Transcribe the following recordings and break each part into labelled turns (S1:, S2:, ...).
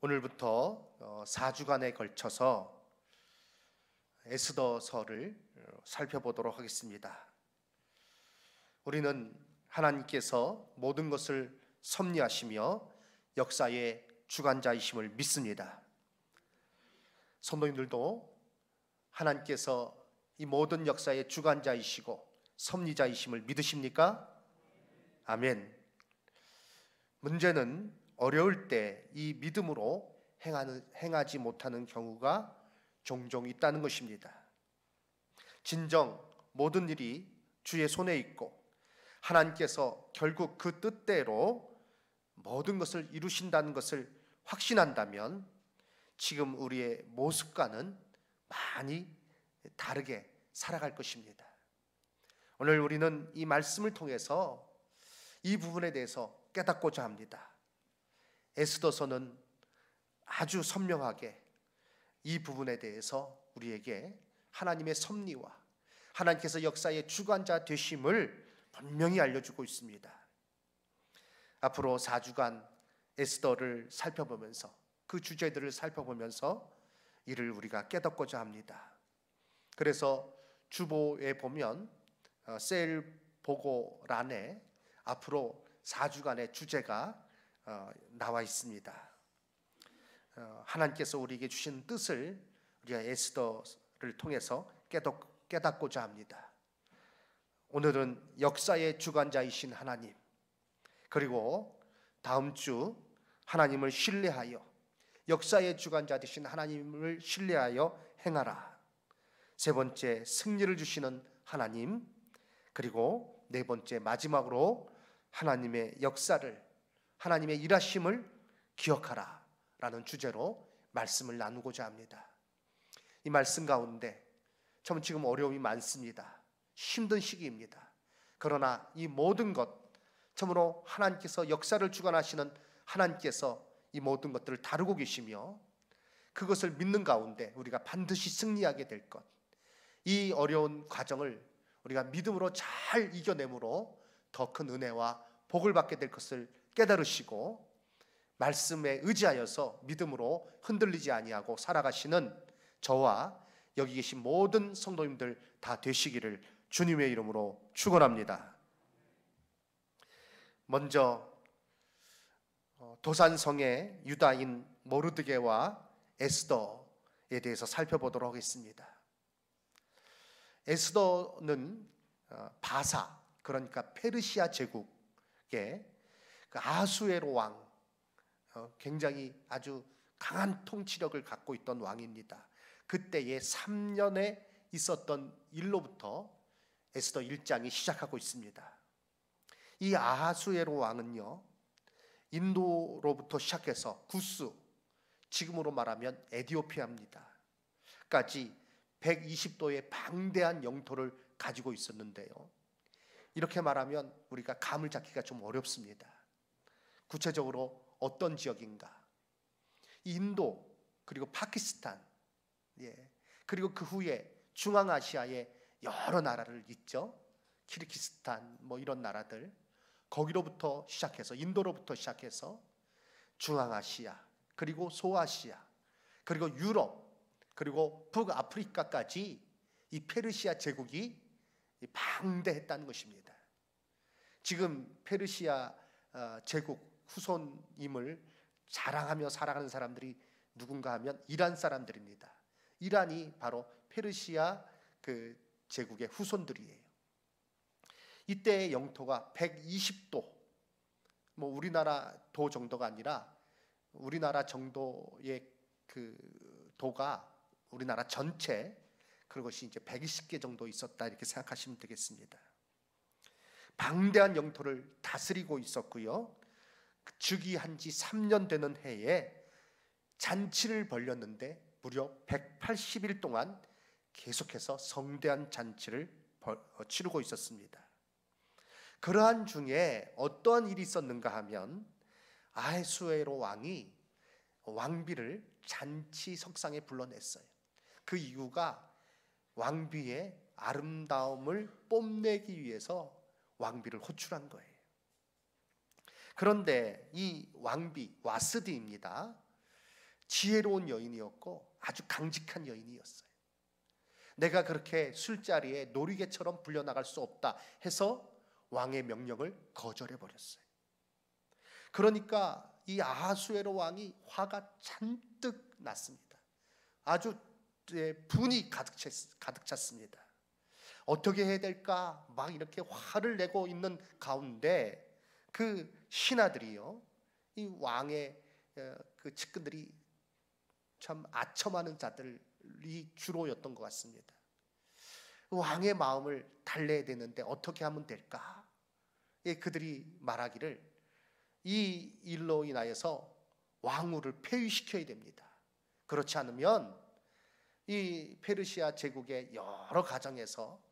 S1: 오늘부터 4주간에 걸쳐서 에스더서를 살펴보도록 하겠습니다. 우리는 하나님께서 모든 것을 섭리하시며 역사의 주관자이심을 믿습니다. 성도님들도 하나님께서 이 모든 역사의 주관자이시고 섭리자이심을 믿으십니까? 아멘. 문제는 어려울 때 이 믿음으로 행하지 못하는 경우가 종종 있다는 것입니다. 진정 모든 일이 주의 손에 있고 하나님께서 결국 그 뜻대로 모든 것을 이루신다는 것을 확신한다면 지금 우리의 모습과는 많이 다르게 살아갈 것입니다. 오늘 우리는 이 말씀을 통해서 이 부분에 대해서 깨닫고자 합니다. 에스더서는 아주 선명하게 이 부분에 대해서 우리에게 하나님의 섭리와 하나님께서 역사의 주관자 되심을 분명히 알려주고 있습니다. 앞으로 4주간 에스더를 살펴보면서 그 주제들을 살펴보면서 이를 우리가 깨닫고자 합니다. 그래서 주보에 보면 셀 보고란에 앞으로 4주간의 주제가 나와 있습니다. 하나님께서 우리에게 주신 뜻을 우리가 에스더를 통해서 깨닫고자 합니다. 오늘은 역사의 주관자이신 하나님, 그리고 다음 주 하나님을 신뢰하여 역사의 주관자 되신 하나님을 신뢰하여 행하라. 세 번째, 승리를 주시는 하나님, 그리고 네 번째, 마지막으로 하나님의 역사를, 하나님의 일하심을 기억하라 라는 주제로 말씀을 나누고자 합니다. 이 말씀 가운데 참 지금 어려움이 많습니다. 힘든 시기입니다. 그러나 이 모든 것, 참으로 하나님께서 역사를 주관하시는 하나님께서 이 모든 것들을 다루고 계시며 그것을 믿는 가운데 우리가 반드시 승리하게 될 것, 이 어려운 과정을 우리가 믿음으로 잘 이겨내므로 더 큰 은혜와 복을 받게 될 것을 깨달으시고 말씀에 의지하여서 믿음으로 흔들리지 아니하고 살아가시는 저와 여기 계신 모든 성도님들 다 되시기를 주님의 이름으로 축원합니다. 먼저 도산성의 유다인 모르드게와 에스더에 대해서 살펴보도록 하겠습니다. 에스더는 바사, 그러니까 페르시아 제국의 그 아수에로 왕, 굉장히 아주 강한 통치력을 갖고 있던 왕입니다. 그때의 3년에 있었던 일로부터 에스더 1장이 시작하고 있습니다. 이 아하수에로 왕은요, 인도로부터 시작해서 구스, 지금으로 말하면 에티오피아입니다 까지 120도의 방대한 영토를 가지고 있었는데요, 이렇게 말하면 우리가 감을 잡기가 좀 어렵습니다. 구체적으로 어떤 지역인가? 인도, 그리고 파키스탄, 그리고 그 후에 중앙아시아의 여러 나라를 있죠. 키르기스탄 뭐 이런 나라들, 거기로부터 시작해서, 인도로부터 시작해서 중앙아시아, 그리고 소아시아, 그리고 유럽, 그리고 북아프리카까지 이 페르시아 제국이 방대했다는 것입니다. 지금 페르시아 제국 후손임을 자랑하며 살아가는 사람들이 누군가 하면 이란 사람들입니다. 이란이 바로 페르시아 그 제국의 후손들이에요. 이때의 영토가 120도, 뭐 우리나라 도 정도가 아니라 우리나라 정도의 그 도가 우리나라 전체, 그것이 이제 120개 정도 있었다 이렇게 생각하시면 되겠습니다. 방대한 영토를 다스리고 있었고요, 즉위한 지 3년 되는 해에 잔치를 벌였는데 무려 180일 동안 계속해서 성대한 잔치를 치르고 있었습니다. 그러한 중에 어떠한 일이 있었는가 하면 아하수에로 왕이 왕비를 잔치 석상에 불러냈어요. 그 이유가 왕비의 아름다움을 뽐내기 위해서 왕비를 호출한 거예요. 그런데 이 왕비 와스디입니다. 지혜로운 여인이었고 아주 강직한 여인이었어요. 내가 그렇게 술자리에 놀이개처럼 불려나갈 수 없다 해서 왕의 명령을 거절해 버렸어요. 그러니까 이 아하수에로 왕이 화가 잔뜩 났습니다. 아주 분이 가득 찼습니다. 어떻게 해야 될까 막 이렇게 화를 내고 있는 가운데 그 신하들이요, 이 왕의 그 측근들이 참 아첨하는 자들이 주로였던 것 같습니다. 왕의 마음을 달래야 되는데 어떻게 하면 될까? 그들이 말하기를 이 일로 인하여서 왕후를 폐위시켜야 됩니다. 그렇지 않으면 이 페르시아 제국의 여러 가정에서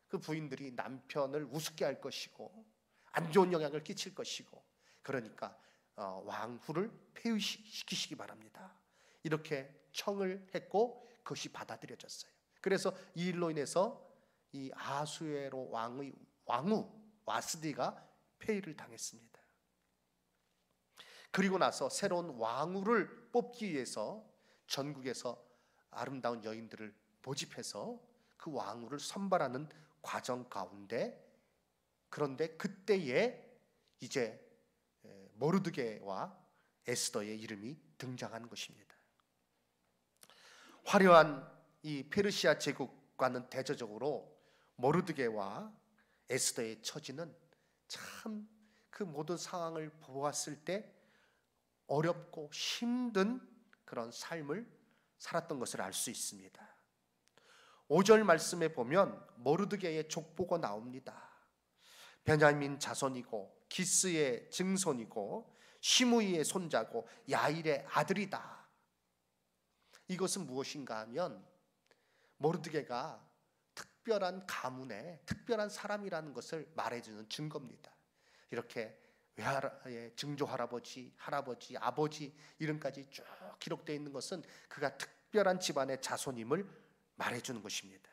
S1: 그 부인들이 남편을 우습게 할 것이고 안 좋은 영향을 끼칠 것이고, 그러니까 왕후를 폐위시키시기 바랍니다. 이렇게 청을 했고 그것이 받아들여졌어요. 그래서 이 일로 인해서 이 아하수에로 왕의 왕후 와스디가 폐위를 당했습니다. 그리고 나서 새로운 왕후를 뽑기 위해서 전국에서 아름다운 여인들을 모집해서 그 왕후를 선발하는 과정 가운데, 그런데 그때에 이제 모르드게와 에스더의 이름이 등장하는 것입니다. 화려한 이 페르시아 제국과는 대조적으로 모르드게와 에스더의 처지는 참 그 모든 상황을 보았을 때 어렵고 힘든 그런 삶을 살았던 것을 알 수 있습니다. 5절 말씀에 보면 모르드게의 족보가 나옵니다. 베냐민 자손이고 기스의 증손이고 시므이의 손자고 야일의 아들이다. 이것은 무엇인가 하면 모르드게가 특별한 가문의 특별한 사람이라는 것을 말해주는 증거입니다. 이렇게 증조 할아버지, 할아버지, 아버지 이름까지 쭉 기록되어 있는 것은 그가 특별한 집안의 자손임을 말해주는 것입니다.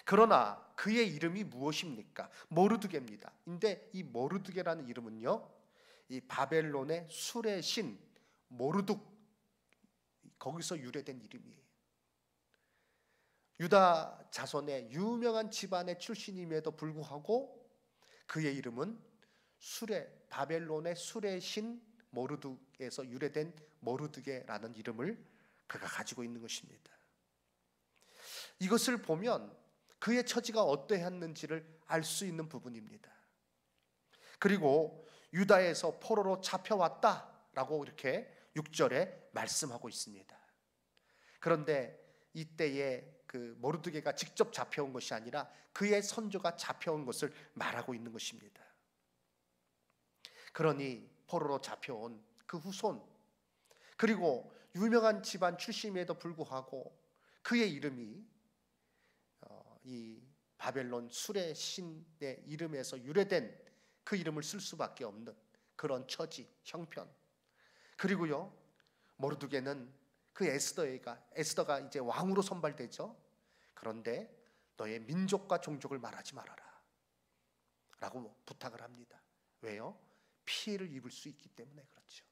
S1: 그러나 그의 이름이 무엇입니까? 모르드게입니다. 근데 이 모르드게라는 이름은요, 이 바벨론의 술의 신 모르둑, 거기서 유래된 이름이에요. 유다 자손의 유명한 집안의 출신임에도 불구하고 그의 이름은 바벨론의 술의 신 모르둑에서 유래된 모르드게라는 이름을 그가 가지고 있는 것입니다. 이것을 보면 그의 처지가 어떠했는지를 알 수 있는 부분입니다. 그리고 유다에서 포로로 잡혀왔다라고 이렇게 6절에 말씀하고 있습니다. 그런데 이때에 그 모르드게가 직접 잡혀온 것이 아니라 그의 선조가 잡혀온 것을 말하고 있는 것입니다. 그러니 포로로 잡혀온 그 후손, 그리고 유명한 집안 출신임에도 불구하고 그의 이름이 이 바벨론 술의 신의 이름에서 유래된 그 이름을 쓸 수밖에 없는 그런 처지, 형편. 그리고요, 모르드게는 그 에스더가 이제 왕으로 선발되죠. 그런데 너의 민족과 종족을 말하지 말아라 라고 부탁을 합니다. 왜요? 피해를 입을 수 있기 때문에 그렇죠.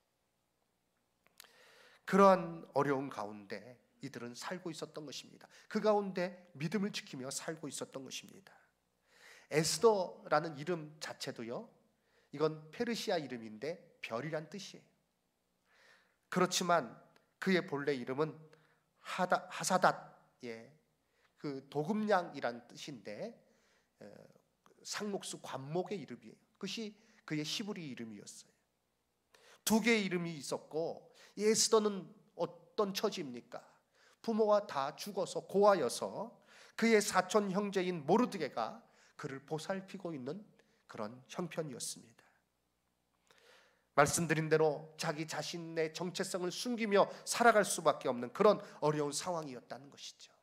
S1: 그러한 어려운 가운데 이들은 살고 있었던 것입니다. 그 가운데 믿음을 지키며 살고 있었던 것입니다. 에스더라는 이름 자체도요, 이건 페르시아 이름인데 별이란 뜻이에요. 그렇지만 그의 본래 이름은 하사닷, 그 도금냥이란 뜻인데 상록수 관목의 이름이에요. 그것이 그의 히브리 이름이었어요. 두 개의 이름이 있었고, 에스더는 어떤 처지입니까? 부모가 다 죽어서 고아여서 그의 사촌 형제인 모르드게가 그를 보살피고 있는 그런 형편이었습니다. 말씀드린 대로 자기 자신의 정체성을 숨기며 살아갈 수밖에 없는 그런 어려운 상황이었다는 것이죠.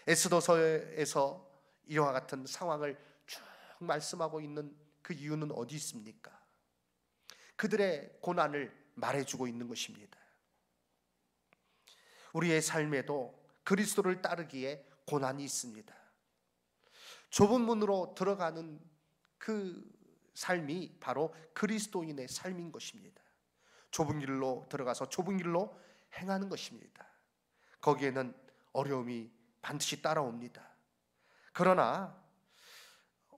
S1: 에스더서에서 이와 같은 상황을 쭉 말씀하고 있는 그 이유는 어디 있습니까? 그들의 고난을 말해주고 있는 것입니다. 우리의 삶에도 그리스도를 따르기에 고난이 있습니다. 좁은 문으로 들어가는 그 삶이 바로 그리스도인의 삶인 것입니다. 좁은 길로 들어가서 좁은 길로 행하는 것입니다. 거기에는 어려움이 반드시 따라옵니다. 그러나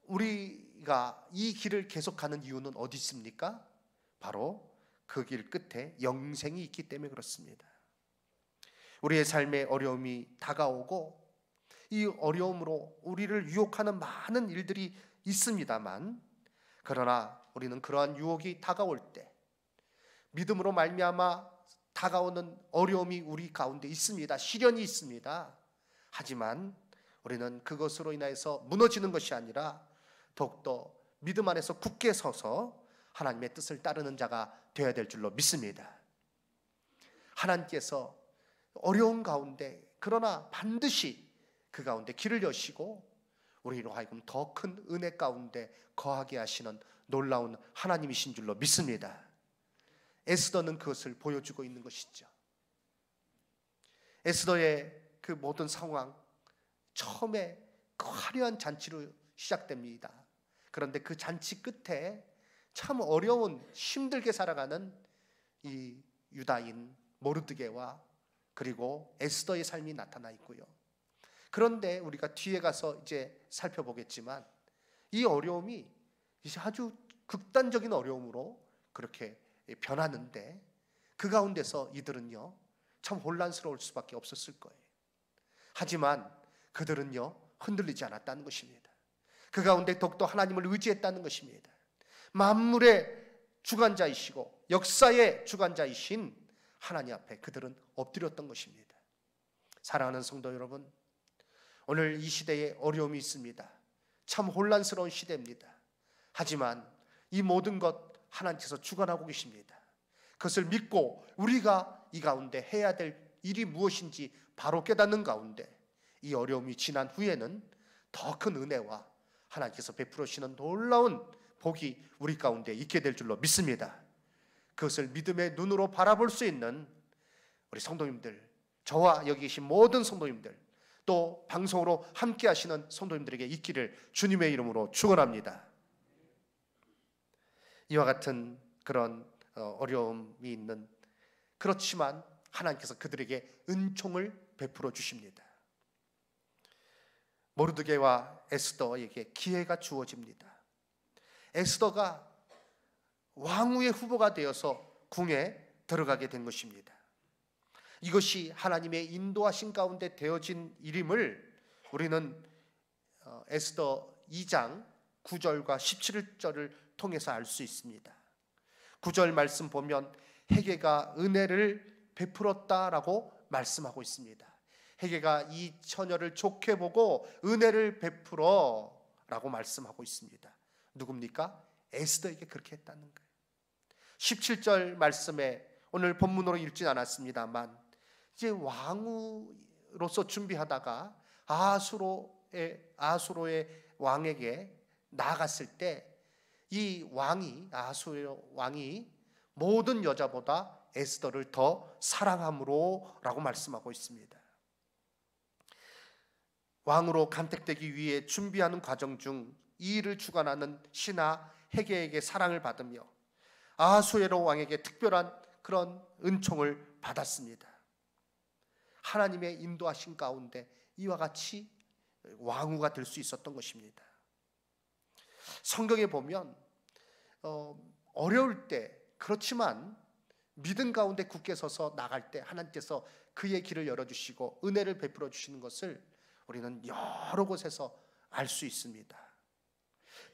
S1: 우리가 이 길을 계속가는 이유는 어디 있습니까? 바로 그 길 끝에 영생이 있기 때문에 그렇습니다. 우리의 삶에 어려움이 다가오고 이 어려움으로 우리를 유혹하는 많은 일들이 있습니다만, 그러나 우리는 그러한 유혹이 다가올 때 믿음으로 말미암아 다가오는 어려움이 우리 가운데 있습니다. 시련이 있습니다. 하지만 우리는 그것으로 인해서 무너지는 것이 아니라 더욱더 믿음 안에서 굳게 서서 하나님의 뜻을 따르는 자가 되어야 될 줄로 믿습니다. 하나님께서 어려운 가운데 그러나 반드시 그 가운데 길을 여시고 우리로 하여금 더 큰 은혜 가운데 거하게 하시는 놀라운 하나님이신 줄로 믿습니다. 에스더는 그것을 보여주고 있는 것이죠. 에스더의 그 모든 상황, 처음에 그 화려한 잔치로 시작됩니다. 그런데 그 잔치 끝에 참 어려운, 힘들게 살아가는 이 유다인 모르드게와 그리고 에스더의 삶이 나타나 있고요. 그런데 우리가 뒤에 가서 이제 살펴보겠지만 이 어려움이 이제 아주 극단적인 어려움으로 그렇게 변하는데, 그 가운데서 이들은요 참 혼란스러울 수밖에 없었을 거예요. 하지만 그들은요 흔들리지 않았다는 것입니다. 그 가운데 더욱더 하나님을 의지했다는 것입니다. 만물의 주관자이시고 역사의 주관자이신 하나님 앞에 그들은 엎드렸던 것입니다. 사랑하는 성도 여러분, 오늘 이 시대에 어려움이 있습니다. 참 혼란스러운 시대입니다. 하지만 이 모든 것 하나님께서 주관하고 계십니다. 그것을 믿고 우리가 이 가운데 해야 될 일이 무엇인지 바로 깨닫는 가운데 이 어려움이 지난 후에는 더 큰 은혜와 하나님께서 베풀어 주시는 놀라운 복이 우리 가운데 있게 될 줄로 믿습니다. 그것을 믿음의 눈으로 바라볼 수 있는 우리 성도님들, 저와 여기 계신 모든 성도님들, 또 방송으로 함께 하시는 성도님들에게 있기를 주님의 이름으로 축원합니다. 이와 같은 그런 어려움이 있는, 그렇지만 하나님께서 그들에게 은총을 베풀어 주십니다. 모르드게와 에스더에게 기회가 주어집니다. 에스더가 왕후의 후보가 되어서 궁에 들어가게 된 것입니다. 이것이 하나님의 인도하신 가운데 되어진 일임을 우리는 에스더 2장 9절과 17절을 통해서 알 수 있습니다. 9절 말씀 보면 헤게가 은혜를 베풀었다라고 말씀하고 있습니다. 헤게가 이 처녀를 좋게 보고 은혜를 베풀어 라고 말씀하고 있습니다. 누굽니까? 에스더에게 그렇게 했다는 거예요. 17절 말씀에 오늘 본문으로 읽진 않았습니다만 이제 왕으로서 준비하다가 아수로의 왕에게 나아갔을 때 이 아수르 왕이 모든 여자보다 에스더를 더 사랑함으로 라고 말씀하고 있습니다. 왕으로 간택되기 위해 준비하는 과정 중 이 일을 주관하는 신하 헤게에게 사랑을 받으며 아수에로 왕에게 특별한 그런 은총을 받았습니다. 하나님의 인도하신 가운데 이와 같이 왕후가 될 수 있었던 것입니다. 성경에 보면 어려울 때, 그렇지만 믿음 가운데 굳게 서서 나갈 때 하나님께서 그의 길을 열어주시고 은혜를 베풀어 주시는 것을 우리는 여러 곳에서 알 수 있습니다.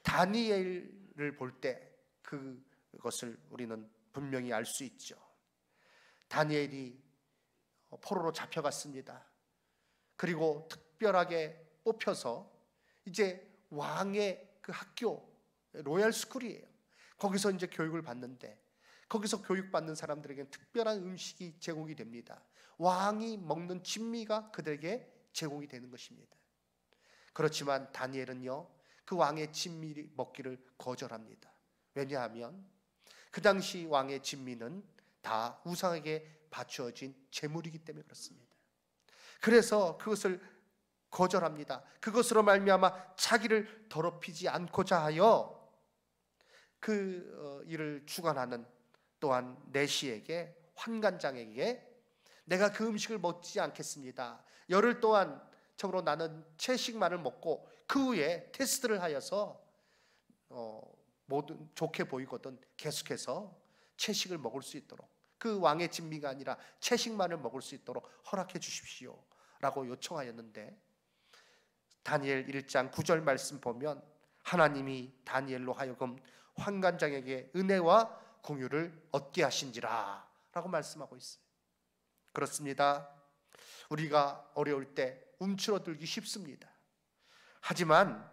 S1: 다니엘을 볼 때 그것을 우리는 분명히 알 수 있죠. 다니엘이 포로로 잡혀갔습니다. 그리고 특별하게 뽑혀서 이제 왕의 그 학교, 로얄 스쿨이에요. 거기서 이제 교육을 받는데, 거기서 교육받는 사람들에게는 특별한 음식이 제공이 됩니다. 왕이 먹는 진미가 그들에게 제공이 되는 것입니다. 그렇지만 다니엘은요 그 왕의 진미 먹기를 거절합니다. 왜냐하면 그 당시 왕의 진미는 다 우상에게 바쳐진 제물이기 때문에 그렇습니다. 그래서 그것을 거절합니다. 그것으로 말미암아 자기를 더럽히지 않고자 하여 그 일을 주관하는 또한 내시에게, 환관장에게 내가 그 음식을 먹지 않겠습니다. 열흘 동안 참으로 나는 채식만을 먹고 그 후에 테스트를 하여서 모든 좋게 보이거든 계속해서 채식을 먹을 수 있도록, 그 왕의 진미가 아니라 채식만을 먹을 수 있도록 허락해 주십시오 라고 요청하였는데, 다니엘 1장 9절 말씀 보면 하나님이 다니엘로 하여금 환관장에게 은혜와 공유를 얻게 하신지라 라고 말씀하고 있어요. 그렇습니다. 우리가 어려울 때 움츠러들기 쉽습니다. 하지만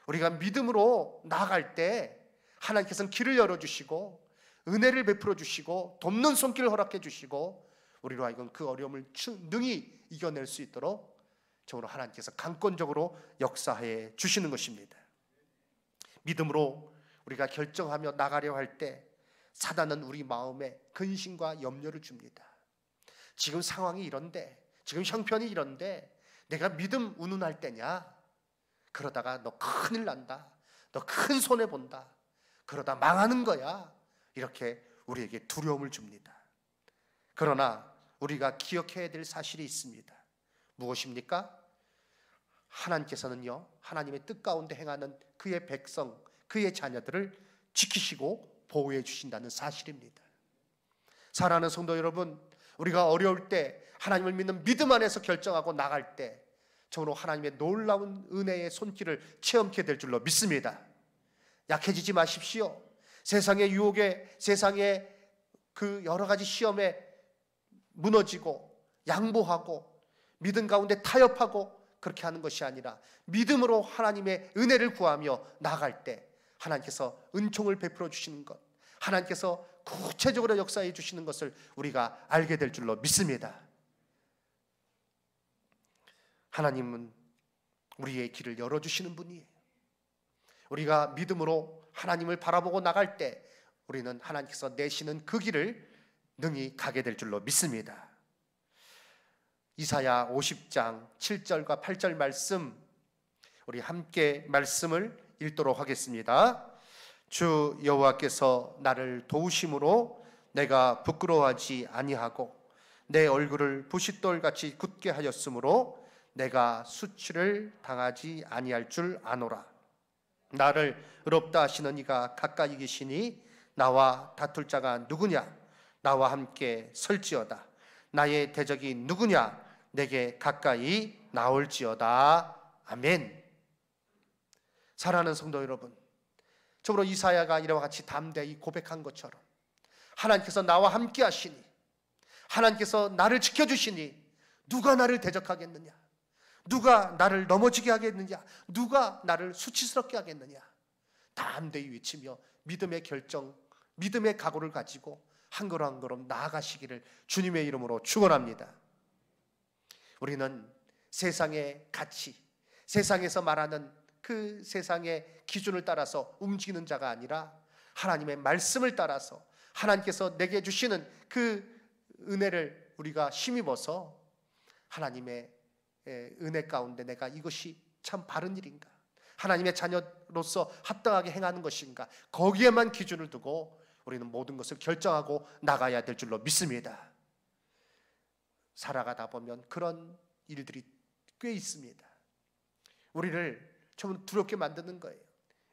S1: 우리가 믿음으로 나아갈 때 하나님께서는 길을 열어주시고 은혜를 베풀어 주시고 돕는 손길을 허락해 주시고 우리로 하여금 그 어려움을 능히 이겨낼 수 있도록 정으로 하나님께서 강권적으로 역사해 주시는 것입니다. 믿음으로 우리가 결정하며 나가려 할 때 사단은 우리 마음에 근심과 염려를 줍니다. 지금 상황이 이런데, 지금 형편이 이런데 내가 믿음 운운할 때냐? 그러다가 너 큰일 난다, 너 큰 손해 본다, 그러다 망하는 거야, 이렇게 우리에게 두려움을 줍니다. 그러나 우리가 기억해야 될 사실이 있습니다. 무엇입니까? 하나님께서는요, 하나님의 뜻 가운데 행하는 그의 백성, 그의 자녀들을 지키시고 보호해 주신다는 사실입니다. 사랑하는 성도 여러분, 우리가 어려울 때 하나님을 믿는 믿음 안에서 결정하고 나갈 때 정말로 하나님의 놀라운 은혜의 손길을 체험케 될 줄로 믿습니다. 약해지지 마십시오. 세상의 유혹에, 세상의 그 여러 가지 시험에 무너지고 양보하고 믿음 가운데 타협하고 그렇게 하는 것이 아니라 믿음으로 하나님의 은혜를 구하며 나아갈 때 하나님께서 은총을 베풀어 주시는 것, 하나님께서 구체적으로 역사해 주시는 것을 우리가 알게 될 줄로 믿습니다. 하나님은 우리의 길을 열어주시는 분이에요. 우리가 믿음으로 하나님을 바라보고 나갈 때 우리는 하나님께서 내시는 그 길을 능히 가게 될 줄로 믿습니다. 이사야 50장 7절과 8절 말씀, 우리 함께 말씀을 읽도록 하겠습니다. 주 여호와께서 나를 도우심으로 내가 부끄러워하지 아니하고 내 얼굴을 부싯돌같이 굳게 하였으므로 내가 수치를 당하지 아니할 줄 아노라. 나를 의롭다 하시는 이가 가까이 계시니 나와 다툴 자가 누구냐? 나와 함께 설지어다. 나의 대적이 누구냐? 내게 가까이 나올지어다. 아멘. 사랑하는 성도 여러분, 저로 이사야가 이와 같이 담대히 고백한 것처럼 하나님께서 나와 함께 하시니, 하나님께서 나를 지켜주시니 누가 나를 대적하겠느냐? 누가 나를 넘어지게 하겠느냐? 누가 나를 수치스럽게 하겠느냐? 담대히 외치며 믿음의 결정, 믿음의 각오를 가지고 한 걸음 한 걸음 나아가시기를 주님의 이름으로 축원합니다. 우리는 세상의 가치, 세상에서 말하는 그 세상의 기준을 따라서 움직이는 자가 아니라 하나님의 말씀을 따라서 하나님께서 내게 주시는 그 은혜를 우리가 힘입어서 하나님의 은혜 가운데 내가 이것이 참 바른 일인가, 하나님의 자녀로서 합당하게 행하는 것인가, 거기에만 기준을 두고 우리는 모든 것을 결정하고 나가야 될 줄로 믿습니다. 살아가다 보면 그런 일들이 꽤 있습니다. 우리를 좀 두렵게 만드는 거예요.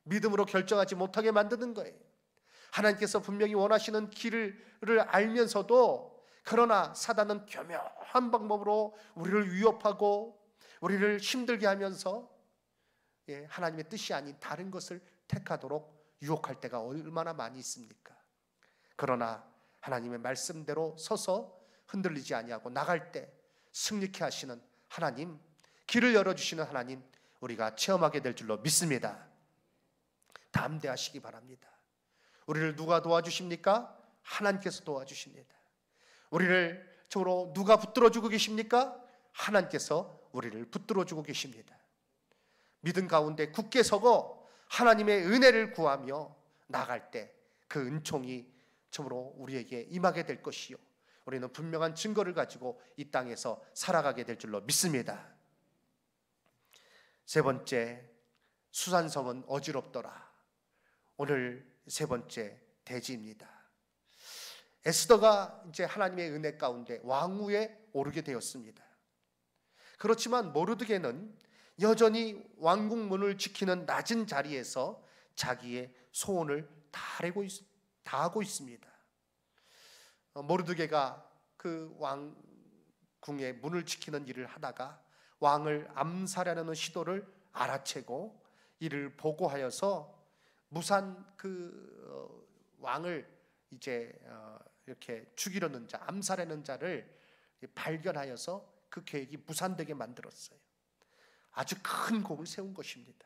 S1: 믿음으로 결정하지 못하게 만드는 거예요. 하나님께서 분명히 원하시는 길을 알면서도 그러나 사단은 교묘한 방법으로 우리를 위협하고 우리를 힘들게 하면서 하나님의 뜻이 아닌 다른 것을 택하도록 유혹할 때가 얼마나 많이 있습니까? 그러나 하나님의 말씀대로 서서 흔들리지 아니하고 나갈 때 승리케 하시는 하나님, 길을 열어주시는 하나님, 우리가 체험하게 될 줄로 믿습니다. 담대하시기 바랍니다. 우리를 누가 도와주십니까? 하나님께서 도와주십니다. 우리를 저로 누가 붙들어주고 계십니까? 하나님께서 우리를 붙들어주고 계십니다. 믿음 가운데 굳게 서고 하나님의 은혜를 구하며 나갈 때 그 은총이 참으로 우리에게 임하게 될 것이요, 우리는 분명한 증거를 가지고 이 땅에서 살아가게 될 줄로 믿습니다. 세 번째, 수산성은 어지럽더라. 오늘 세 번째 대지입니다. 에스더가 이제 하나님의 은혜 가운데 왕위에 오르게 되었습니다. 그렇지만 모르드게는 여전히 왕궁 문을 지키는 낮은 자리에서 자기의 소원을 다하고 있습니다. 모르드게가 그 왕궁의 문을 지키는 일을 하다가 왕을 암살하려는 시도를 알아채고 이를 보고하여서 무산 왕을 이제 이렇게 죽이려는 자, 암살하는 자를 발견하여서 그 계획이 무산되게 만들었어요. 아주 큰 공을 세운 것입니다.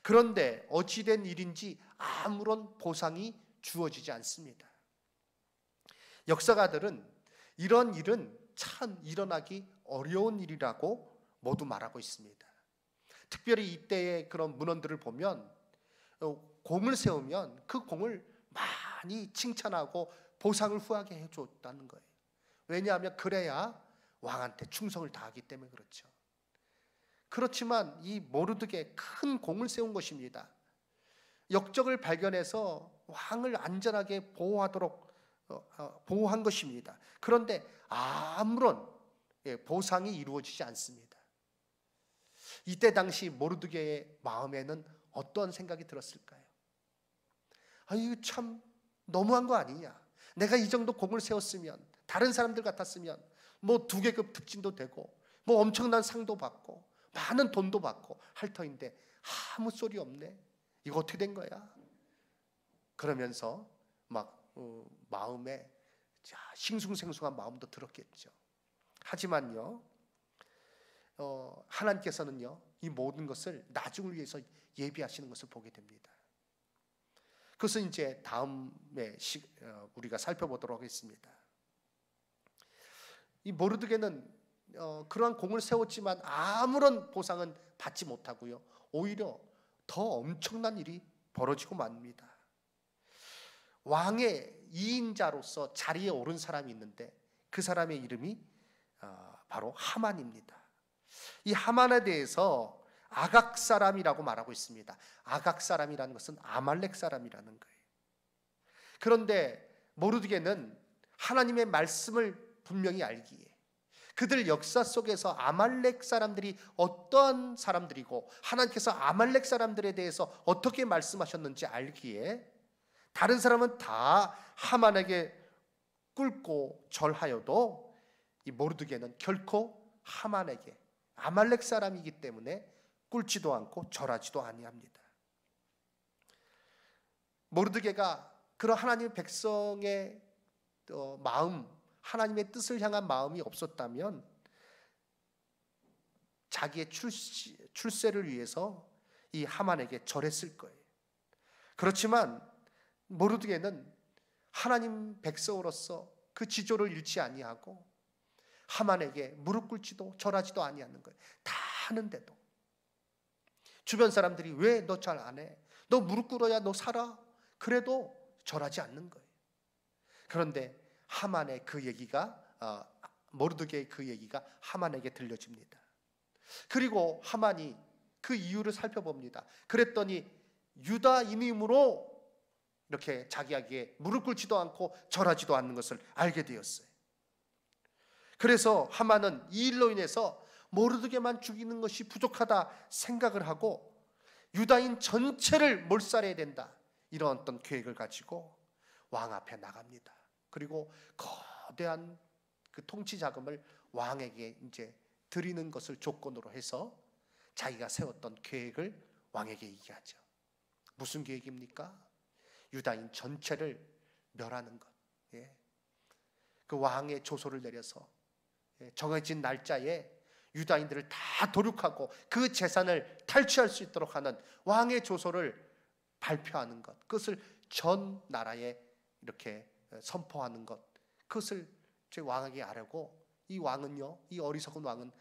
S1: 그런데 어찌된 일인지 아무런 보상이 주어지지 않습니다. 역사가들은 이런 일은 참 일어나기 어려운 일이라고 모두 말하고 있습니다. 특별히 이때의 그런 문헌들을 보면 공을 세우면 그 공을 많이 칭찬하고 보상을 후하게 해줬다는 거예요. 왜냐하면 그래야 왕한테 충성을 다하기 때문에 그렇죠. 그렇지만 이 모르드게 큰 공을 세운 것입니다. 역적을 발견해서 왕을 안전하게 보호한 것입니다. 그런데 아무런 보상이 이루어지지 않습니다. 이때 당시 모르드게의 마음에는 어떤 생각이 들었을까요? 이거 참 너무한 거 아니냐? 내가 이 정도 공을 세웠으면, 다른 사람들 같았으면 뭐 2계급 특진도 되고 뭐 엄청난 상도 받고 많은 돈도 받고 할 터인데 아무 소리 없네. 이거 어떻게 된 거야? 그러면서 막 마음에 싱숭생숭한 마음도 들었겠죠. 하지만요, 하나님께서는요, 이 모든 것을 나중을 위해서 예비하시는 것을 보게 됩니다. 그것은 이제 다음에 우리가 살펴보도록 하겠습니다. 이 모르드게는 그러한 공을 세웠지만 아무런 보상은 받지 못하고요, 오히려 더 엄청난 일이 벌어지고 맙니다. 왕의 2인자로서 자리에 오른 사람이 있는데 그 사람의 이름이 바로 하만입니다. 이 하만에 대해서 아각 사람이라고 말하고 있습니다. 아각 사람이라는 것은 아말렉 사람이라는 거예요. 그런데 모르드게는 하나님의 말씀을 분명히 알기에, 그들 역사 속에서 아말렉 사람들이 어떠한 사람들이고 하나님께서 아말렉 사람들에 대해서 어떻게 말씀하셨는지 알기에 다른 사람은 다 하만에게 꿇고 절하여도 이 모르드게는 결코 하만에게, 아말렉 사람이기 때문에 꿇지도 않고 절하지도 아니합니다. 모르드게가 그런 하나님의 백성의 마음, 하나님의 뜻을 향한 마음이 없었다면 자기의 출세를 위해서 이 하만에게 절했을 거예요. 그렇지만 모르드게는 하나님 백성으로서 그 지조를 잃지 아니하고 하만에게 무릎 꿇지도 절하지도 아니하는 거예요. 다 하는데도 주변 사람들이 왜 너 잘 안 해? 너 무릎 꿇어야 너 살아? 그래도 절하지 않는 거예요. 그런데 하만의 그 얘기가 모르드게의 그 얘기가 하만에게 들려집니다. 그리고 하만이 그 이유를 살펴봅니다. 그랬더니 유다인임으로 이렇게 자기에게 무릎 꿇지도 않고 절하지도 않는 것을 알게 되었어요. 그래서 하만은 이 일로 인해서 모르드게만 죽이는 것이 부족하다 생각을 하고 유다인 전체를 몰살해야 된다, 이런 어떤 계획을 가지고 왕 앞에 나갑니다. 그리고 거대한 그 통치 자금을 왕에게 이제 드리는 것을 조건으로 해서 자기가 세웠던 계획을 왕에게 얘기하죠. 무슨 계획입니까? 유다인 전체를 멸하는 것. 그 왕의 조소를 내려서 정해진 날짜에 유다인들을 다 도륙하고 그 재산을 탈취할 수 있도록 하는 왕의 조소를 발표하는 것, 그것을 전 나라에 이렇게 선포하는 것, 그것을 제 왕에게 아뢰고, 이 왕은요, 이 어리석은 왕은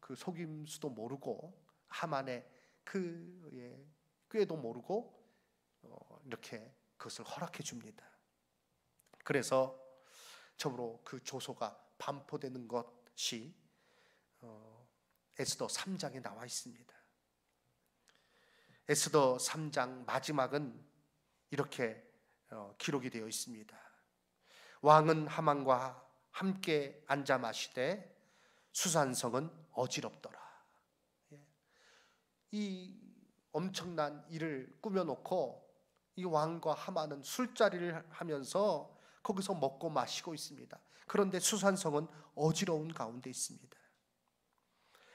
S1: 그 속임수도 모르고 하만의 그 꾀도 모르고 이렇게 그것을 허락해 줍니다. 그래서 저로 그 조소가 반포되는 것이 에스더 3장에 나와 있습니다. 에스더 3장 마지막은 이렇게 기록이 되어 있습니다. 왕은 하만과 함께 앉아 마시되 수산성은 어지럽더라. 이 엄청난 일을 꾸며놓고 이 왕과 하만은 술자리를 하면서 거기서 먹고 마시고 있습니다. 그런데 수산성은 어지러운 가운데 있습니다.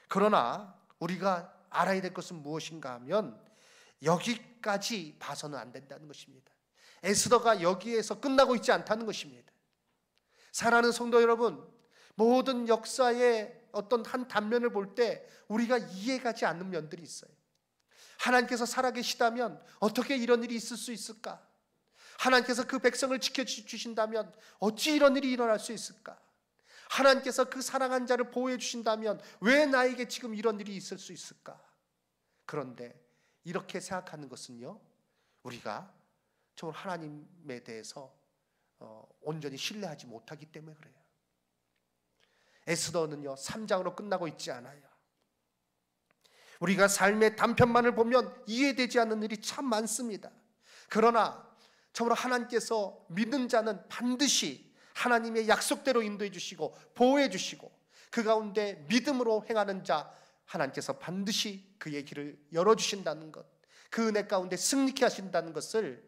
S1: 그러나 우리가 알아야 될 것은 무엇인가 하면 여기까지 봐서는 안 된다는 것입니다. 에스더가 여기에서 끝나고 있지 않다는 것입니다. 사랑하는 성도 여러분, 모든 역사의 어떤 한 단면을 볼 때 우리가 이해가지 않는 면들이 있어요. 하나님께서 살아계시다면 어떻게 이런 일이 있을 수 있을까? 하나님께서 그 백성을 지켜주신다면 어찌 이런 일이 일어날 수 있을까? 하나님께서 그 사랑한 자를 보호해 주신다면 왜 나에게 지금 이런 일이 있을 수 있을까? 그런데 이렇게 생각하는 것은요, 우리가 정말 하나님에 대해서 온전히 신뢰하지 못하기 때문에 그래요. 에스더는요 3장으로 끝나고 있지 않아요. 우리가 삶의 단편만을 보면 이해되지 않는 일이 참 많습니다. 그러나 정말 하나님께서 믿는 자는 반드시 하나님의 약속대로 인도해 주시고 보호해 주시고 그 가운데 믿음으로 행하는 자 하나님께서 반드시 그의 길을 열어주신다는 것, 그 은혜 가운데 승리케 하신다는 것을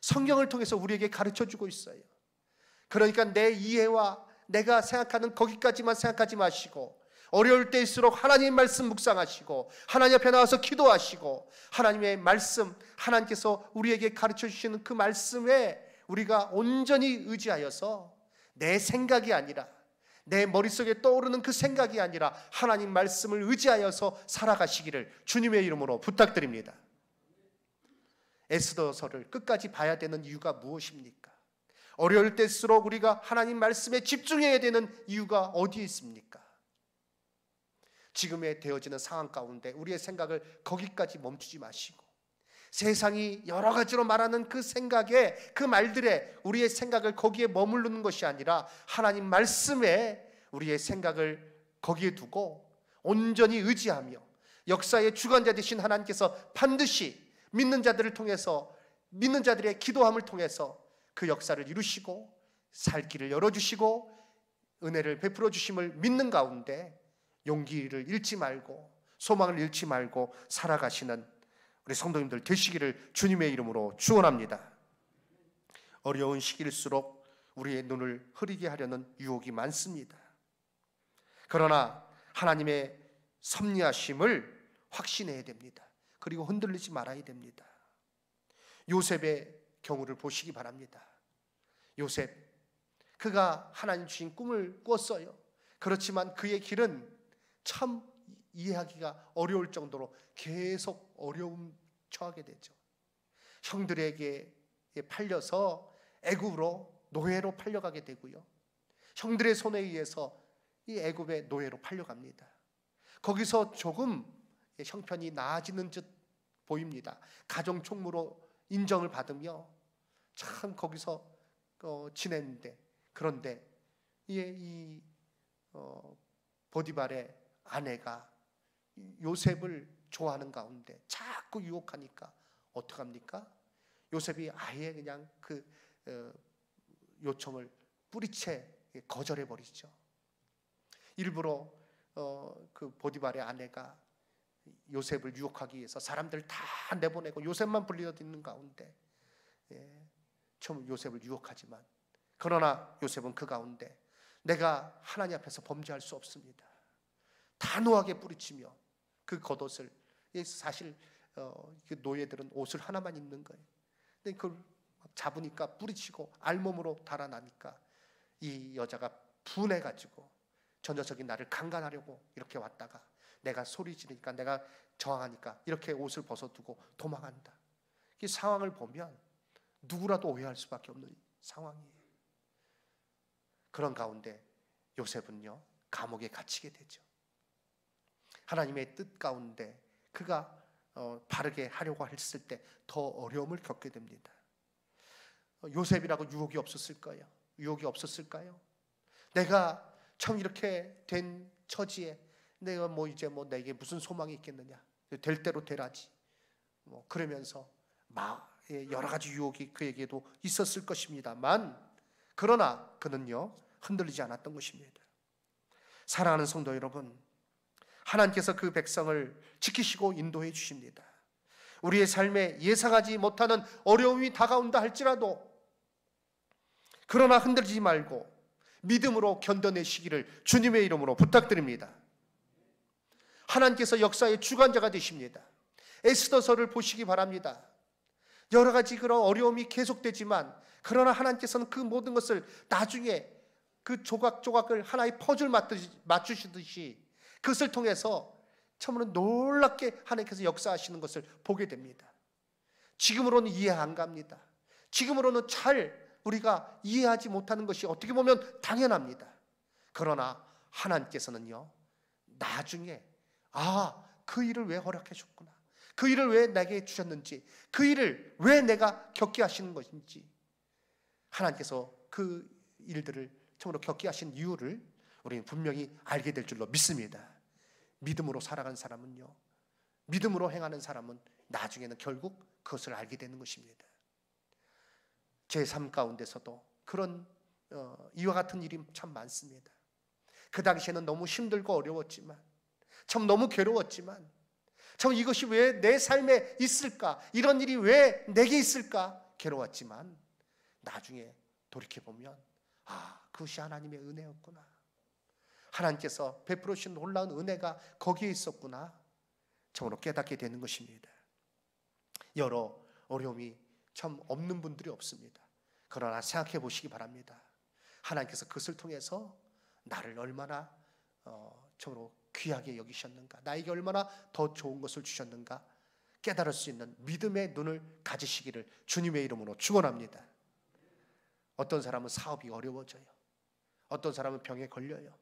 S1: 성경을 통해서 우리에게 가르쳐주고 있어요. 그러니까 내 이해와 내가 생각하는 거기까지만 생각하지 마시고 어려울 때일수록 하나님의 말씀 묵상하시고 하나님 앞에 나와서 기도하시고 하나님의 말씀, 하나님께서 우리에게 가르쳐주시는 그 말씀에 우리가 온전히 의지하여서 내 생각이 아니라 내 머릿속에 떠오르는 그 생각이 아니라 하나님 말씀을 의지하여서 살아가시기를 주님의 이름으로 부탁드립니다. 에스더서를 끝까지 봐야 되는 이유가 무엇입니까? 어려울 때일수록 우리가 하나님 말씀에 집중해야 되는 이유가 어디에 있습니까? 지금에 되어지는 상황 가운데 우리의 생각을 거기까지 멈추지 마시고 세상이 여러 가지로 말하는 그 생각에 그 말들에 우리의 생각을 거기에 머무르는 것이 아니라 하나님 말씀에 우리의 생각을 거기에 두고 온전히 의지하며 역사의 주관자 되신 하나님께서 반드시 믿는 자들을 통해서 믿는 자들의 기도함을 통해서 그 역사를 이루시고 살 길을 열어주시고 은혜를 베풀어 주심을 믿는 가운데 용기를 잃지 말고 소망을 잃지 말고 살아가시는 우리 성도님들 되시기를 주님의 이름으로 축원합니다. 어려운 시기일수록 우리의 눈을 흐리게 하려는 유혹이 많습니다. 그러나 하나님의 섭리하심을 확신해야 됩니다. 그리고 흔들리지 말아야 됩니다. 요셉의 경우를 보시기 바랍니다. 요셉, 그가 하나님 주신 꿈을 꿨어요. 그렇지만 그의 길은 참 이해하기가 어려울 정도로 계속 어려움 처하게 되죠. 형들에게 팔려서 애굽으로 노예로 팔려가게 되고요. 형들의 손에 의해서 이 애굽의 노예로 팔려갑니다. 거기서 조금 형편이 나아지는 듯 보입니다. 가정 총무로 인정을 받으며 참 거기서 지냈는데, 그런데 이 보디발의 아내가 요셉을 좋아하는 가운데 자꾸 유혹하니까 어떡합니까? 요셉이 아예 그냥 그 요청을 뿌리채 거절해 버리죠. 일부러 그 보디발의 아내가 요셉을 유혹하기 위해서 사람들 다 내보내고 요셉만 불리어있는 가운데 처음 요셉을 유혹하지만, 그러나 요셉은 그 가운데 내가 하나님 앞에서 범죄할 수 없습니다. 단호하게 뿌리치며 그 겉옷을, 사실 그 노예들은 옷을 하나만 입는 거예요. 근데 그걸 잡으니까 뿌리치고 알몸으로 달아나니까 이 여자가 분해가지고 저 녀석이 나를 강간하려고 이렇게 왔다가 내가 소리 지르니까, 내가 저항하니까 이렇게 옷을 벗어두고 도망한다. 이 상황을 보면 누구라도 오해할 수밖에 없는 상황이에요. 그런 가운데 요셉은요 감옥에 갇히게 되죠. 하나님의 뜻 가운데 그가 바르게 하려고 했을 때 더 어려움을 겪게 됩니다. 요셉이라고 유혹이 없었을까요? 유혹이 없었을까요? 내가 참 이렇게 된 처지에 내가 이제 내게 무슨 소망이 있겠느냐? 될 대로 되라지. 그러면서 여러 가지 유혹이 그에게도 있었을 것입니다만, 그러나 그는요 흔들리지 않았던 것입니다. 사랑하는 성도 여러분, 하나님께서 그 백성을 지키시고 인도해 주십니다. 우리의 삶에 예상하지 못하는 어려움이 다가온다 할지라도 그러나 흔들리지 말고 믿음으로 견뎌내시기를 주님의 이름으로 부탁드립니다. 하나님께서 역사의 주관자가 되십니다. 에스더서를 보시기 바랍니다. 여러 가지 그런 어려움이 계속되지만 그러나 하나님께서는 그 모든 것을 나중에 그 조각조각을 하나의 퍼즐 맞추시듯이 그것을 통해서 참으로 놀랍게 하나님께서 역사하시는 것을 보게 됩니다. 지금으로는 이해 안 갑니다. 지금으로는 잘 우리가 이해하지 못하는 것이 어떻게 보면 당연합니다. 그러나 하나님께서는요 나중에 그 일을 왜 허락해 줬구나, 그 일을 왜 내게 주셨는지, 그 일을 왜 내가 겪게 하시는 것인지, 하나님께서 그 일들을 참으로 겪게 하신 이유를 우리는 분명히 알게 될 줄로 믿습니다. 믿음으로 살아가는 사람은요, 믿음으로 행하는 사람은 나중에는 결국 그것을 알게 되는 것입니다. 제 삶 가운데서도 그런 이와 같은 일이 참 많습니다. 그 당시에는 너무 힘들고 어려웠지만, 참 너무 괴로웠지만, 참 이것이 왜 내 삶에 있을까, 이런 일이 왜 내게 있을까 괴로웠지만 나중에 돌이켜보면 그것이 하나님의 은혜였구나, 하나님께서 베풀어 주신 놀라운 은혜가 거기에 있었구나, 참으로 깨닫게 되는 것입니다. 여러 어려움이 참 없는 분들이 없습니다. 그러나 생각해 보시기 바랍니다. 하나님께서 그것을 통해서 나를 얼마나 참으로 귀하게 여기셨는가, 나에게 얼마나 더 좋은 것을 주셨는가 깨달을 수 있는 믿음의 눈을 가지시기를 주님의 이름으로 축원합니다. 어떤 사람은 사업이 어려워져요. 어떤 사람은 병에 걸려요.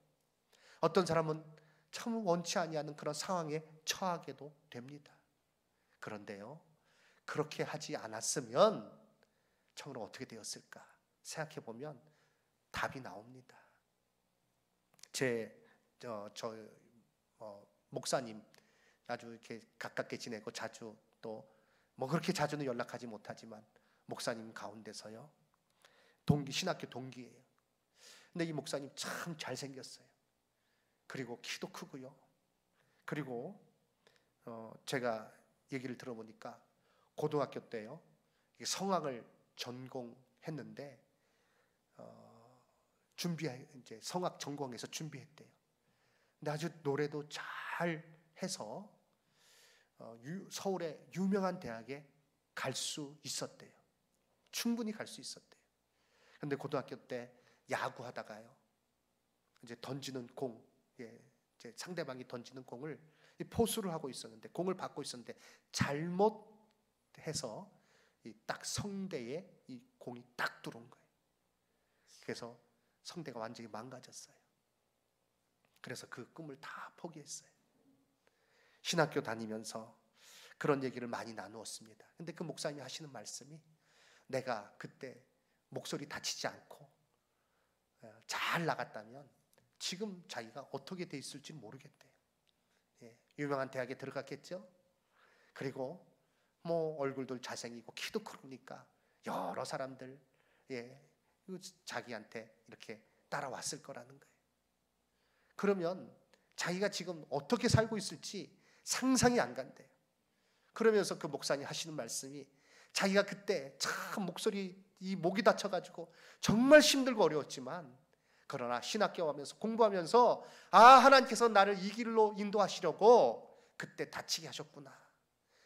S1: 어떤 사람은 참 원치 아니하는 그런 상황에 처하게도 됩니다. 그런데요, 그렇게 하지 않았으면 참으로 어떻게 되었을까 생각해 보면 답이 나옵니다. 목사님 아주 이렇게 가깝게 지내고 자주 또 그렇게 자주는 연락하지 못하지만 목사님 가운데서요 신학교 동기예요. 근데 이 목사님 참 잘생겼어요. 그리고 키도 크고요. 그리고 제가 얘기를 들어보니까 고등학교 때요 성악을 전공했는데 이제 성악 전공해서 준비했대요. 근데 아주 노래도 잘 해서 서울의 유명한 대학에 갈 수 있었대요. 충분히 갈 수 있었대요. 근데 고등학교 때 야구하다가요 이제 던지는 공, 이제 상대방이 던지는 공을 포수를 하고 있었는데, 공을 받고 있었는데 잘못해서 딱 성대에 이 공이 딱 들어온 거예요. 그래서 성대가 완전히 망가졌어요. 그래서 그 꿈을 다 포기했어요. 신학교 다니면서 그런 얘기를 많이 나누었습니다. 근데 그 목사님이 하시는 말씀이, 내가 그때 목소리 다치지 않고 잘 나갔다면 지금 자기가 어떻게 돼 있을지 모르겠대요. 유명한 대학에 들어갔겠죠. 그리고 얼굴도 잘생기고 키도 크니까 여러 사람들 자기한테 이렇게 따라왔을 거라는 거예요. 그러면 자기가 지금 어떻게 살고 있을지 상상이 안 간대요. 그러면서 그 목사님 하시는 말씀이, 자기가 그때 참 목이 다쳐가지고 정말 힘들고 어려웠지만, 그러나 신학교 하면서 공부하면서 하나님께서 나를 이 길로 인도하시려고 그때 다치게 하셨구나.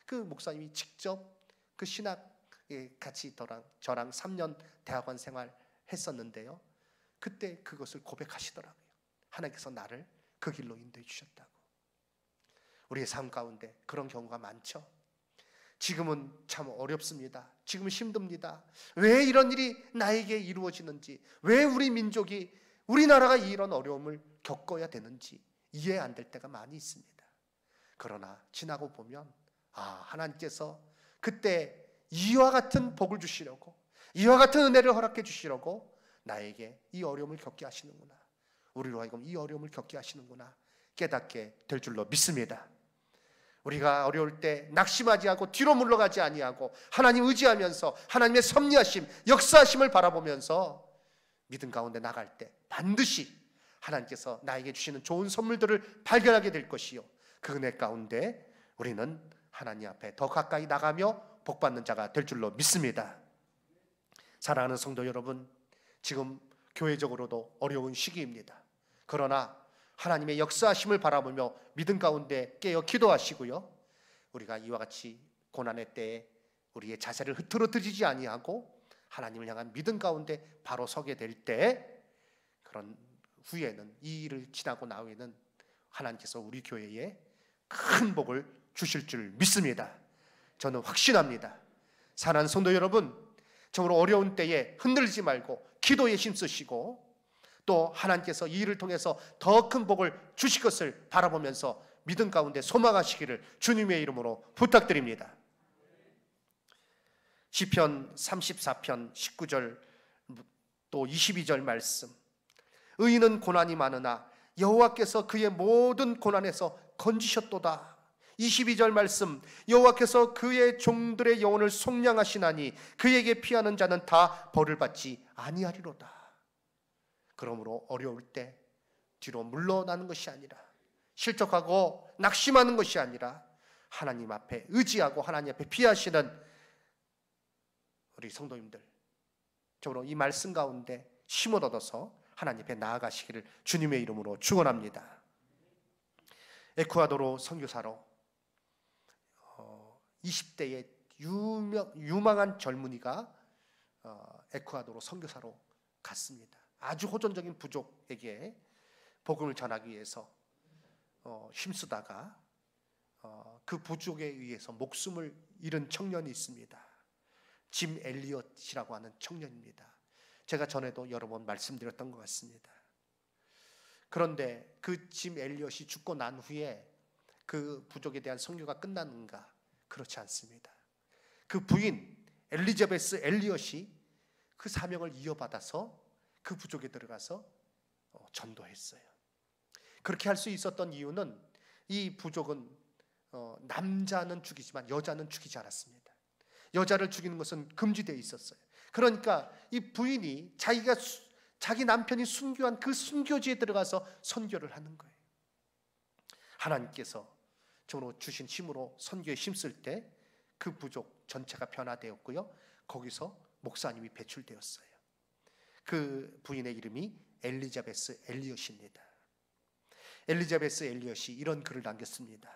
S1: 그 목사님이 직접 그 신학에 같이 저랑 3년 대학원 생활 했었는데요, 그때 그것을 고백하시더라고요. 하나님께서 나를 그 길로 인도해 주셨다고. 우리의 삶 가운데 그런 경우가 많죠. 지금은 참 어렵습니다. 지금은 힘듭니다. 왜 이런 일이 나에게 이루어지는지, 왜 우리 민족이, 우리나라가 이런 어려움을 겪어야 되는지 이해 안 될 때가 많이 있습니다. 그러나 지나고 보면 하나님께서 그때 이와 같은 복을 주시려고, 이와 같은 은혜를 허락해 주시려고 나에게 이 어려움을 겪게 하시는구나, 우리로 하여금 이 어려움을 겪게 하시는구나 깨닫게 될 줄로 믿습니다. 우리가 어려울 때 낙심하지 않고 뒤로 물러가지 아니하고 하나님 의지하면서 하나님의 섭리하심, 역사하심을 바라보면서 믿음 가운데 나갈 때 반드시 하나님께서 나에게 주시는 좋은 선물들을 발견하게 될 것이요, 그 은혜 가운데 우리는 하나님 앞에 더 가까이 나가며 복받는 자가 될 줄로 믿습니다. 사랑하는 성도 여러분, 지금 교회적으로도 어려운 시기입니다. 그러나 하나님의 역사하심을 바라보며 믿음 가운데 깨어 기도하시고요, 우리가 이와 같이 고난의 때에 우리의 자세를 흐트러뜨리지 아니하고 하나님을 향한 믿음 가운데 바로 서게 될 때, 그런 후에는, 이 일을 지나고 나후에는 하나님께서 우리 교회에 큰 복을 주실 줄 믿습니다. 저는 확신합니다. 사랑하는 성도 여러분, 정말 어려운 때에 흔들리지 말고 기도에 힘쓰시고, 또 하나님께서 이 일을 통해서 더 큰 복을 주실 것을 바라보면서 믿음 가운데 소망하시기를 주님의 이름으로 부탁드립니다. 시편 34편 19절 또 22절 말씀, 의인은 고난이 많으나 여호와께서 그의 모든 고난에서 건지셨도다. 22절 말씀, 여호와께서 그의 종들의 영혼을 속량하시나니 그에게 피하는 자는 다 벌을 받지 아니하리로다. 그러므로 어려울 때 뒤로 물러나는 것이 아니라, 실족하고 낙심하는 것이 아니라 하나님 앞에 의지하고 하나님 앞에 피하시는 우리 성도님들, 저로 이 말씀 가운데 힘을 얻어서 하나님 앞에 나아가시기를 주님의 이름으로 축원합니다. 에쿠아도르 선교사로 20대의 유망한 젊은이가 에쿠아도르 선교사로 갔습니다. 아주 호전적인 부족에게 복음을 전하기 위해서 힘쓰다가 그 부족에 의해서 목숨을 잃은 청년이 있습니다. 짐 엘리엇이라고 하는 청년입니다. 제가 전에도 여러 번 말씀드렸던 것 같습니다. 그런데 그 짐 엘리엇이 죽고 난 후에 그 부족에 대한 선교가 끝났는가? 그렇지 않습니다. 그 부인 엘리자베스 엘리엇이 그 사명을 이어받아서 그 부족에 들어가서 전도했어요. 그렇게 할 수 있었던 이유는, 이 부족은 남자는 죽이지만 여자는 죽이지 않았습니다. 여자를 죽이는 것은 금지되어 있었어요. 그러니까 이 부인이 자기 남편이 순교한 그 순교지에 들어가서 선교를 하는 거예요. 하나님께서 저로 주신 힘으로 선교에 힘쓸 때 그 부족 전체가 변화되었고요, 거기서 목사님이 배출되었어요. 그 부인의 이름이 엘리자베스 엘리엇입니다. 엘리자베스 엘리엇이 이런 글을 남겼습니다.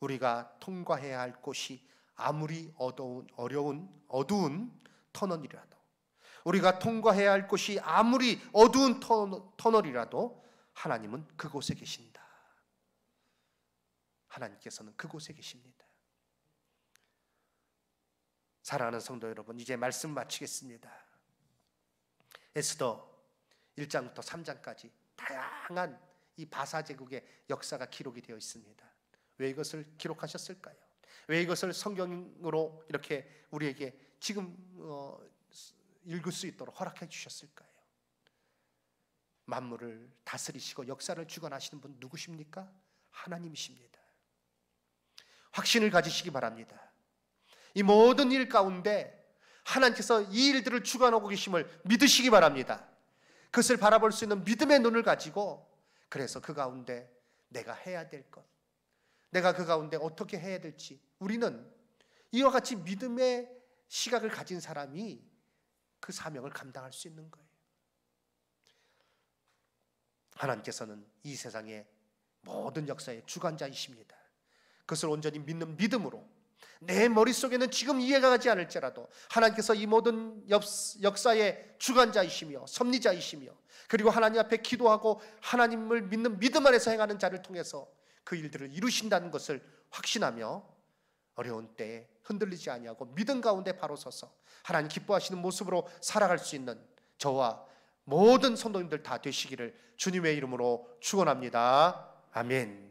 S1: 우리가 통과해야 할 곳이 아무리 어두운 터널이라도, 우리가 통과해야 할 곳이 아무리 어두운 터널이라도 하나님은 그곳에 계신다. 하나님께서는 그곳에 계십니다. 사랑하는 성도 여러분, 이제 말씀 마치겠습니다. 에스더 1장부터 3장까지 다양한 이 바사 제국의 역사가 기록이 되어 있습니다. 왜 이것을 기록하셨을까요? 왜 이것을 성경으로 이렇게 우리에게 지금 읽을 수 있도록 허락해 주셨을까요? 만물을 다스리시고 역사를 주관하시는 분 누구십니까? 하나님이십니다. 확신을 가지시기 바랍니다. 이 모든 일 가운데 하나님께서 이 일들을 주관하고 계심을 믿으시기 바랍니다. 그것을 바라볼 수 있는 믿음의 눈을 가지고, 그래서 그 가운데 내가 해야 될 것, 내가 그 가운데 어떻게 해야 될지, 우리는 이와 같이 믿음의 시각을 가진 사람이 그 사명을 감당할 수 있는 거예요. 하나님께서는 이 세상의 모든 역사의 주관자이십니다. 그것을 온전히 믿는 믿음으로, 내 머릿속에는 지금 이해가 가지 않을지라도 하나님께서 이 모든 역사의 주관자이시며 섭리자이시며, 그리고 하나님 앞에 기도하고 하나님을 믿는 믿음 안에서 행하는 자를 통해서 그 일들을 이루신다는 것을 확신하며 어려운 때에 흔들리지 아니하고 믿음 가운데 바로 서서 하나님 기뻐하시는 모습으로 살아갈 수 있는 저와 모든 성도님들 다 되시기를 주님의 이름으로 축원합니다. 아멘.